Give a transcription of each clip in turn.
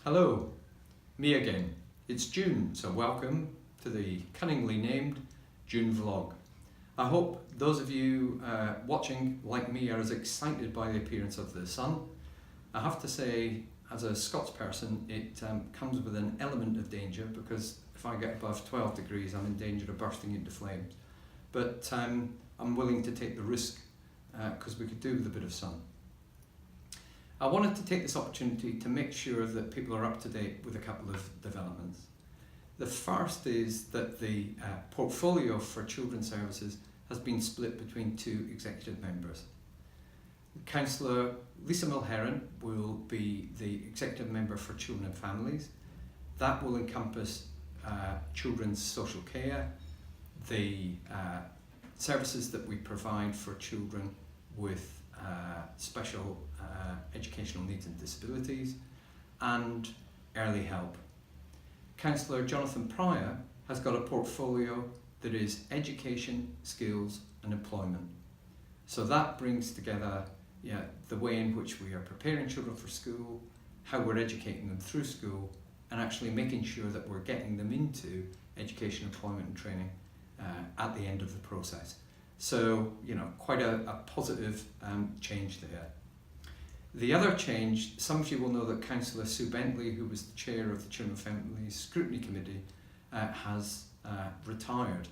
Hello, me again. It's June, so welcome to the cunningly named June vlog. I hope those of you watching, like me, are as excited by the appearance of the sun. I have to say, as a Scots person, it comes with an element of danger, because if I get above 12 degrees, I'm in danger of bursting into flames. But I'm willing to take the risk, because we could do with a bit of sun. I wanted to take this opportunity to make sure that people are up to date with a couple of developments. The first is that the portfolio for Children's Services has been split between two executive members. Councillor Lisa Mulheron will be the executive member for Children and Families. That will encompass children's social care, the services that we provide for children with special educational needs and disabilities, and early help. Councillor Jonathan Pryor has got a portfolio that is education, skills and employment. So that brings together the way in which we are preparing children for school, how we're educating them through school, and actually making sure that we're getting them into education, employment and training at the end of the process. So, quite a positive change there. The other change, some of you will know that Councillor Sue Bentley, who was the chair of the Children and Families Scrutiny Committee, has retired,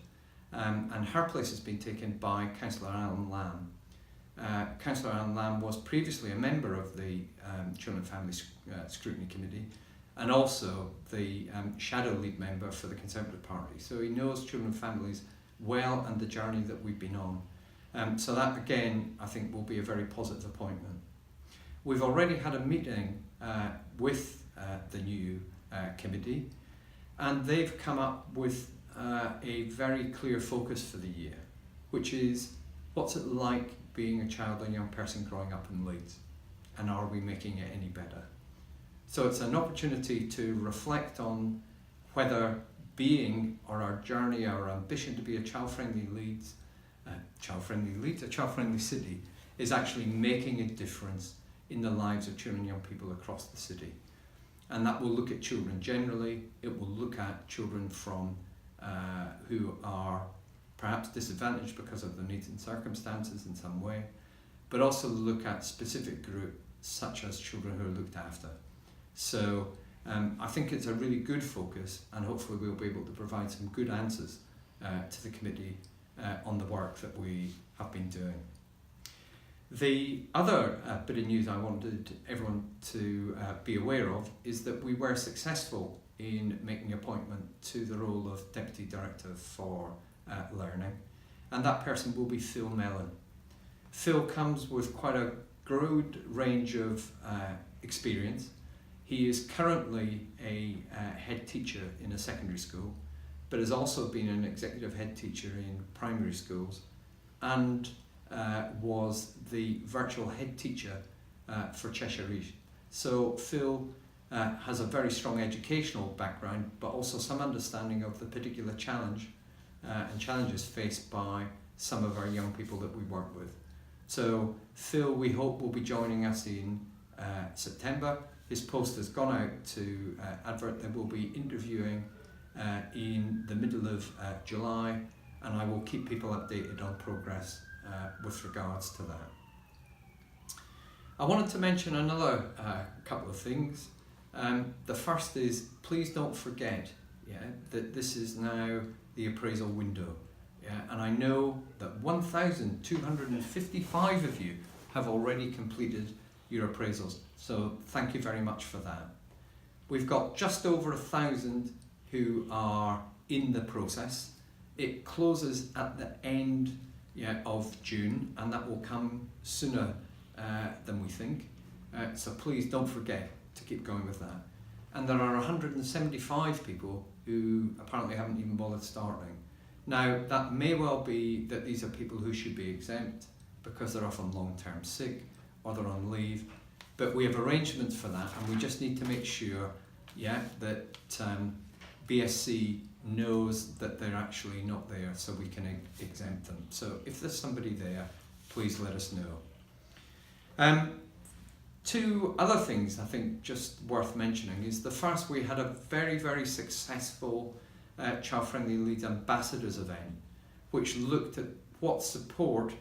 and her place has been taken by Councillor Alan Lamb. Councillor Alan Lamb was previously a member of the Children and Families Scrutiny Committee, and also the shadow lead member for the Conservative Party. So he knows children and families well and the journey that we've been on. So that again, I think, will be a very positive appointment. We've already had a meeting with the new committee, and they've come up with a very clear focus for the year, which is what's it like being a child and young person growing up in Leeds, and are we making it any better? So it's an opportunity to reflect on whether being, or our journey, our ambition to be a child-friendly city is actually making a difference in the lives of children and young people across the city. And that will look at children generally. It will look at children from who are perhaps disadvantaged because of their needs and circumstances in some way, but also look at specific groups such as children who are looked after. So I think it's a really good focus, and hopefully we'll be able to provide some good answers to the committee on the work that we have been doing. The other bit of news I wanted everyone to be aware of is that we were successful in making an appointment to the role of Deputy Director for Learning, and that person will be Phil Mellon. Phil comes with quite a broad range of experience. He is currently a head teacher in a secondary school, but has also been an executive head teacher in primary schools, and was the virtual head teacher for Cheshire East. So Phil has a very strong educational background, but also some understanding of the particular challenge and challenges faced by some of our young people that we work with. So Phil, we hope, will be joining us in September. His post has gone out to advert. They will be interviewing in the middle of July, and I will keep people updated on progress with regards to that. I wanted to mention another couple of things. The first is, please don't forget that this is now the appraisal window. And I know that 1,255 of you have already completed your appraisals. So thank you very much for that. We've got just over 1,000 who are in the process. It closes at the end of June, and that will come sooner than we think. So please don't forget to keep going with that. And there are 175 people who apparently haven't even bothered starting. Now, that may well be that these are people who should be exempt because they're often long-term sick or they're on leave, but we have arrangements for that, and we just need to make sure that BSC knows that they're actually not there, so we can exempt them. So if there's somebody there, please let us know. Two other things I think just worth mentioning is the first, we had a very, very successful Child Friendly Leeds Ambassadors event, which looked at what support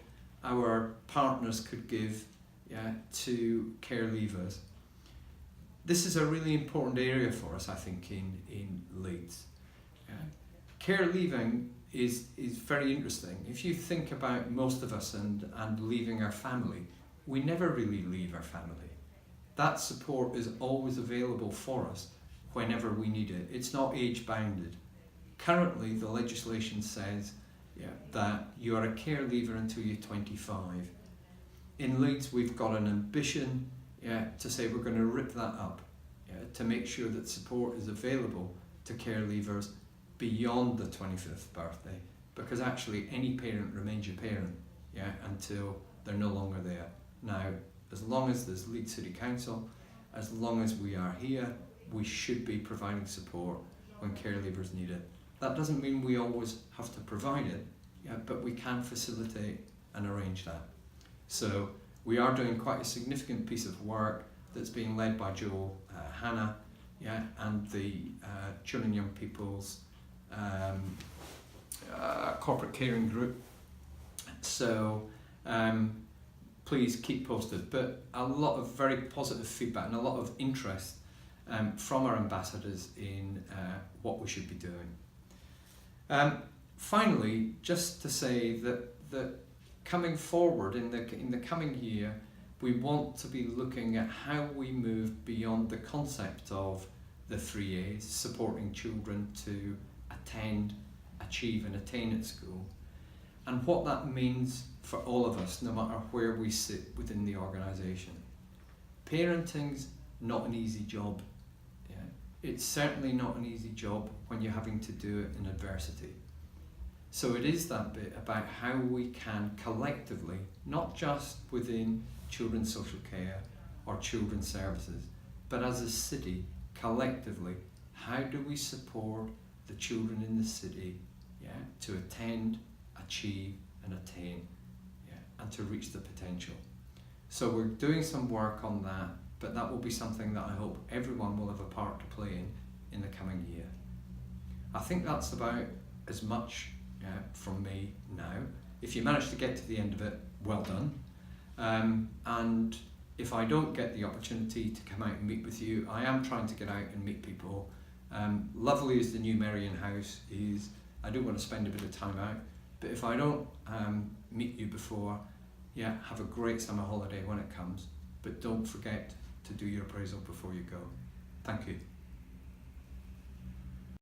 our partners could give to care leavers. This is a really important area for us, I think, in Leeds. Care leaving is very interesting. If you think about most of us and leaving our family, we never really leave our family. That support is always available for us whenever we need it. It's not age bounded. Currently, the legislation says that you are a care leaver until you're 25. In Leeds, we've got an ambition to say we're going to rip that up, to make sure that support is available to care leavers beyond the 25th birthday, because actually any parent remains your parent until they're no longer there. Now, as long as there's Leeds City Council, as long as we are here, we should be providing support when care leavers need it. That doesn't mean we always have to provide it, but we can facilitate and arrange that. So we are doing quite a significant piece of work that's being led by Joe Hannah and the Children and Young People's Corporate Caring Group. So please keep posted. But a lot of very positive feedback and a lot of interest from our ambassadors in what we should be doing. Finally, just to say that coming forward in the coming year, we want to be looking at how we move beyond the concept of the 3 A's, supporting children to attend, achieve and attain at school, and what that means for all of us, no matter where we sit within the organisation. Parenting's not an easy job. It's certainly not an easy job when you're having to do it in adversity. So it is that bit about how we can collectively, not just within children's social care or children's services, but as a city, collectively, how do we support the children in the city to attend, achieve and attain and to reach the potential. So we're doing some work on that, but that will be something that I hope everyone will have a part to play in the coming year. I think that's about as much from me now. If you manage to get to the end of it, well done. And if I don't get the opportunity to come out and meet with you, I am trying to get out and meet people. Lovely as the new Merrion House is, I do want to spend a bit of time out, but if I don't meet you before, have a great summer holiday when it comes, but don't forget to do your appraisal before you go. Thank you.